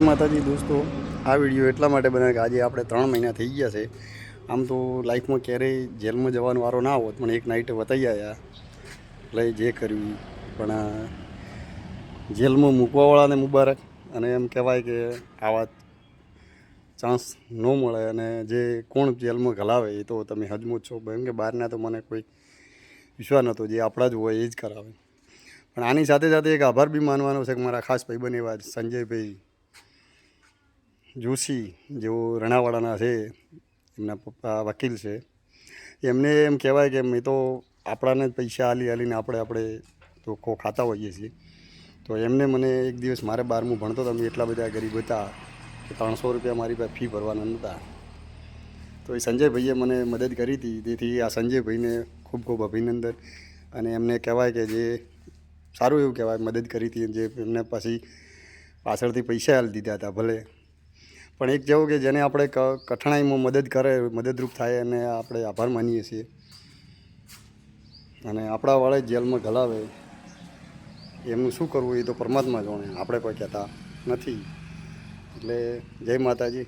માતાજી દોસ્તો, આ વિડીયો એટલા માટે બનાવે કે આજે આપણે 3 મહિના થઈ ગયા છે. આમ તો લાઈફમાં ક્યારેય જેલમાં જવાનો વારો ના હોત, પણ એક નાઈટ વતાઈ આવ્યા એટલે જે કર્યું. પણ જેલમાં મૂકવાવાળાને મુબારક, અને એમ કહેવાય કે આવા ચાન્સ ન મળે. અને જે કોણ જેલમાં ઘલાવે એ તો તમે હજમો જ છો, કેમ કે બહારના તો મને કોઈ વિશ્વાસ નહોતો, જે આપણા જ હોય એ જ કરાવે. પણ આની સાથે સાથે એક આભાર બી માનવાનો છે કે મારા ખાસ ભાઈબંધ એવા સંજયભાઈ જોશી, જેઓ રણાવાડાના છે, એમના પપ્પા વકીલ છે. એમને એમ કહેવાય કે મેં તો આપણાને જ પૈસા હાલીને આપણે ધોખો ખાતા હોઈએ છીએ. તો એમને મને એક દિવસ, મારે 12મું ભણતો તો, અમે એટલા બધા ગરીબ હતા કે 300 રૂપિયા મારી પાસે ફી ભરવાના નહોતા. તો એ સંજયભાઈએ મને મદદ કરી હતી. તેથી આ સંજયભાઈને ખૂબ ખૂબ અભિનંદન. અને એમને કહેવાય કે જે સારું એવું કહેવાય, મદદ કરી હતી. જે એમને પછી પાછળથી પૈસા હાલી દીધા હતા ભલે, પણ એક જેવું કે જેને આપણે કઠણાઈમાં મદદ કરે, મદદરૂપ થાય, અને આપણે આભાર માનીએ છીએ. અને આપણા વાળે જેલમાં ઘલાવે, એમનું શું કરવું એ તો પરમાત્મા જાણે, આપણે કોઈ કહેતા નથી. એટલે જય માતાજી.